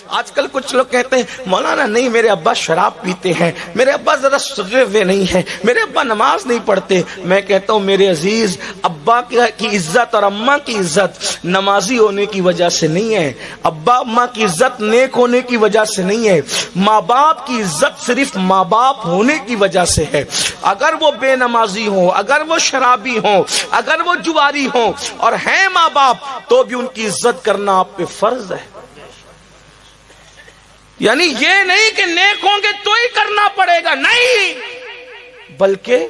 آج کل کچھ لوگ کہتے ہیں مولانا نہیں میرے ابا شراب پیتے ہیں، میرے ابا ذرا سجے ہوئے نہیں ہیں، میرے ابا نماز نہیں پڑھتے۔ میں کہتا ہوں میرے عزیز، ابا کی عزت اور اماں کی عزت نمازی ہونے کی وجہ سے نہیں ہے، ابا اماں کی عزت نیک ہونے کی وجہ سے نہیں ہے، ماں باپ کی عزت صرف ماں باپ ہونے کی وجہ سے ہے۔ اگر وہ بے نمازی ہوں، اگر وہ شرابی ہوں، اگر وہ جواری ہوں اور ہیں ماں باپ، تو بھی ان کی عزت کرنا آپ پہ فرض ہے۔ یعنی یہ نہیں کہ نیک ہوں گے تو ہی کرنا پڑے گا، نہیں، بلکہ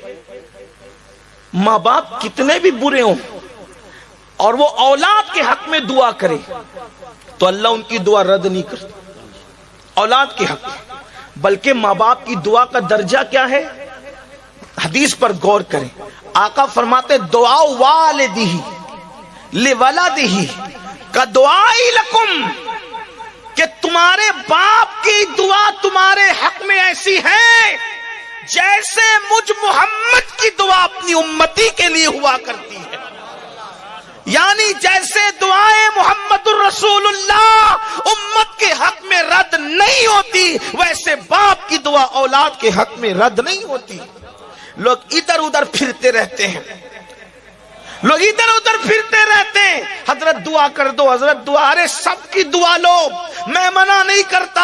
ماں باپ کتنے بھی برے ہوں اور وہ اولاد کے حق میں دعا کرے تو اللہ ان کی دعا رد نہیں کرتا، اولاد کے حق میں۔ بلکہ ماں باپ کی دعا کا درجہ کیا ہے؟ حدیث پر غور کریں، آقا فرماتے دعا والدہ لولدہ کدعائی لکم، کہ تمہارے باپ کی دعا تمہارے حق میں ایسی ہے جیسے مجھ محمد کی دعا اپنی امتی کے لیے ہوا کرتی ہے۔ یعنی جیسے دعائیں محمد الرسول اللہ امت کے حق میں رد نہیں ہوتی، ویسے باپ کی دعا اولاد کے حق میں رد نہیں ہوتی۔ لوگ ادھر ادھر پھرتے رہتے ہیں، لوگ ادھر ادھر پھرتے رہتے ہیں، حضرت دعا کر دو، حضرت دعا، ارے سب کی دعا لو، میں منع نہیں کرتا،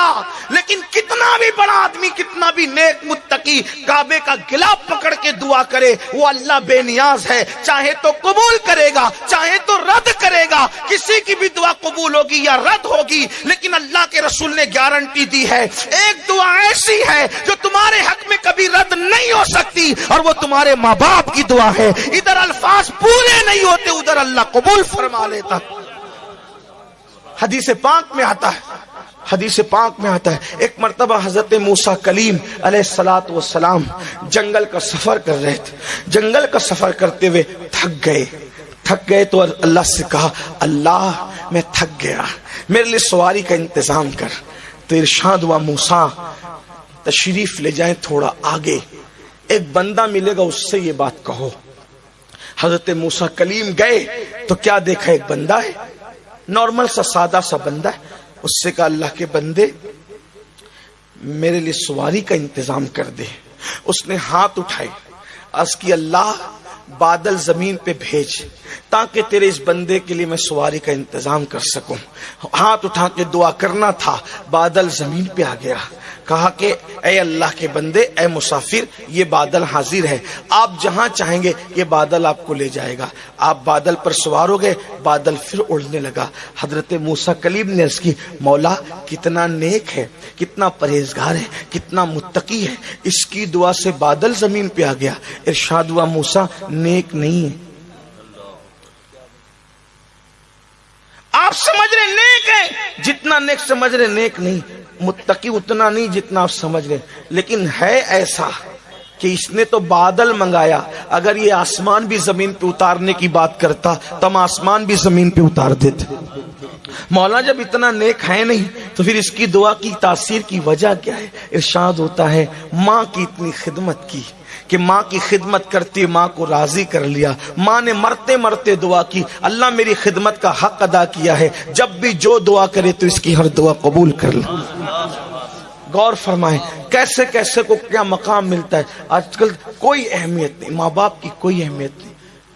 لیکن کتنا بھی بڑا آدمی، کتنا بھی نیک متقی کعبے کا گلاف پکڑ کے دعا کرے، وہ اللہ بے نیاز ہے، چاہے تو قبول کرے گا چاہے تو رد کرے گا، کسی کی بھی دعا قبول ہوگی یا رد ہوگی، لیکن اللہ کے رسول نے گارنٹی دی ہے، ایک دعا ایسی ہے جو تمہارے حق میں کبھی رد نہیں ہو سکتی، اور وہ تمہارے ماں باپ کی دعا ہے۔ ادھر الفاظ پورے نہیں ہوتے، ادھر اللہ قبول فرما لیتا۔ حدیث پاک میں آتا ہے، حدیث پاک میں آتا ہے، ایک مرتبہ حضرت موسیٰ کلیم علیہ الصلوۃ والسلام جنگل کا سفر کر رہے تھے، جنگل کا سفر کرتے ہوئے تھک گئے تو اللہ سے کہا اللہ میں تھک گیا، میرے لیے سواری کا انتظام کر۔ تو ارشاد ہوا موسیٰ تشریف لے جائیں تھوڑا آگے، ایک بندہ ملے گا اس سے یہ بات کہو۔ حضرت موسیٰ کلیم گئے تو کیا دیکھا، ایک بندہ ہے، نارمل سا سادہ سا بندہ ہے، اس سے کہا اللہ کے بندے میرے لیے سواری کا انتظام کر دے۔ اس نے ہاتھ اٹھائے، عرض کی اللہ بادل زمین پہ بھیج تاکہ تیرے اس بندے کے لیے میں سواری کا انتظام کر سکوں۔ ہاتھ اٹھا کے دعا کرنا تھا، بادل زمین پہ آ گیا، کہا کہ اے اللہ کے بندے، اے مسافر، یہ بادل حاضر ہے، آپ جہاں چاہیں گے یہ بادل آپ کو لے جائے گا۔ آپ بادل پر سوار ہو گئے، بادل پھر اڑنے لگا۔ حضرت موسیٰ کلیم نے عرض کی مولا کتنا نیک ہے، کتنا پرہیزگار ہے، کتنا متقی ہے، اس کی دعا سے بادل زمین پہ آ گیا۔ ارشاد ہوا موسیٰ نیک نہیں ہے، آپ سمجھ رہے نیک ہے، جتنا نیک سمجھ رہے نیک نہیں، متقی اتنا نہیں جتنا آپ سمجھ رہے، لیکن ہے ایسا کہ اس نے تو بادل منگایا، اگر یہ آسمان بھی زمین پہ اتارنے کی بات کرتا تو ہم آسمان بھی زمین پہ اتار دیتے۔ مولا جب اتنا نیک ہے نہیں تو پھر اس کی دعا کی تاثیر کی وجہ کیا ہے؟ ارشاد ہوتا ہے ماں کی اتنی خدمت کی کہ ماں کی خدمت کرتی ماں کو راضی کر لیا، ماں نے مرتے مرتے دعا کی اللہ میری خدمت کا حق ادا کیا ہے، جب بھی جو دعا کرے تو اس کی ہر دعا قبول کر لے۔ غور فرمائیں کیسے کیسے کو کیا مقام ملتا ہے۔ آج کل کوئی اہمیت نہیں، ماں باپ کی کوئی اہمیت نہیں۔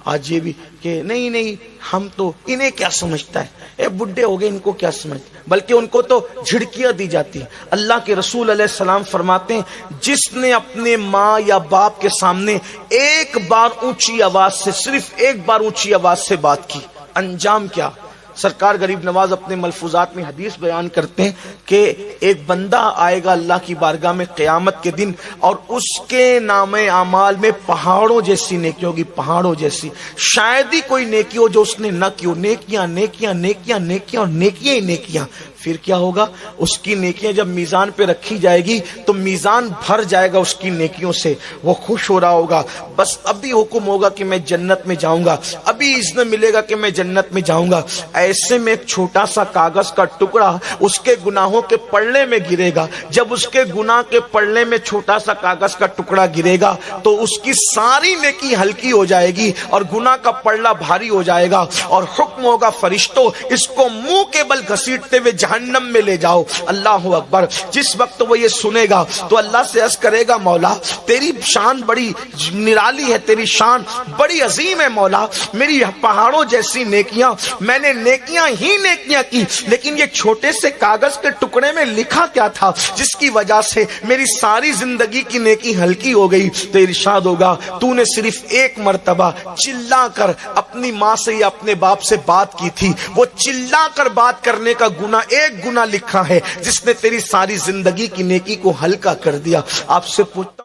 آج یہ بھی کہ نہیں ہم تو انہیں کیا سمجھتا ہے، اے بڈھے ہو گئے ان کو کیا سمجھتا ہے، بلکہ ان کو تو جھڑکیاں دی جاتی ہیں۔ اللہ کے رسول علیہ السلام فرماتے ہیں جس نے اپنے ماں یا باپ کے سامنے ایک بار اونچی آواز سے، صرف ایک بار اونچی آواز سے بات کی، انجام کیا؟ سرکار غریب نواز اپنے ملفوظات میں حدیث بیان کرتے ہیں کہ ایک بندہ آئے گا اللہ کی بارگاہ میں قیامت کے دن، اور اس کے نام اعمال میں پہاڑوں جیسی نیکی ہوگی، پہاڑوں جیسی، شاید ہی کوئی نیکی ہو جو اس نے نہ کی ہو، نیکیاں نیکیاں نیکیاں نیکیاں اور نیکیاں ہی نیکیاں۔ پھر کیا ہوگا؟ اس کی نیکیاں جب میزان پہ رکھی جائے گی تو میزان بھر جائے گا اس کی نیکیوں سے، وہ خوش ہو رہا ہوگا، بس ابھی حکم ہوگا کہ میں جنت میں جاؤں گا، ابھی اذن ملے گا کہ میں جنت میں جاؤں گا۔ ایسے میں ایک چھوٹا سا کاغذ کا ٹکڑا اس کے گناہوں کے پلڑے میں گرے گا، جب اس کے گناہ کے پلڑے میں چھوٹا سا کاغذ کا ٹکڑا گرے گا تو اس کی ساری نیکی ہلکی ہو جائے گی اور گناہ کا پلڑا بھاری ہو جائے گا، اور حکم ہوگا فرشتوں اس کو منہ کے بل گھسیٹتے ہوئے جہنم میں لے جاؤ۔ اللہ اکبر۔ جس وقت وہ یہ سنے گا تو اللہ سے عرض کرے گا مولا تیری شان بڑی نرالی ہے، تیری شان بڑی عظیم ہے مولا، میری پہاڑوں جیسی نیکیاں، میں نے نیکیاں ہی نیکیاں کی، لیکن یہ چھوٹے سے کاغذ کے ٹکڑے میں لکھا کیا تھا جس کی وجہ سے میری ساری زندگی کی نیکی ہلکی ہو گئی؟ تو ارشاد ہوگا تو نے صرف ایک مرتبہ چلا کر اپنی ماں سے یا اپنے باپ سے بات کی تھی، وہ چلا کر بات کرنے کا گناہ ایک گناہ لکھا ہے جس نے تیری ساری زندگی کی نیکی کو ہلکا کر دیا۔ آپ سے پوچھتا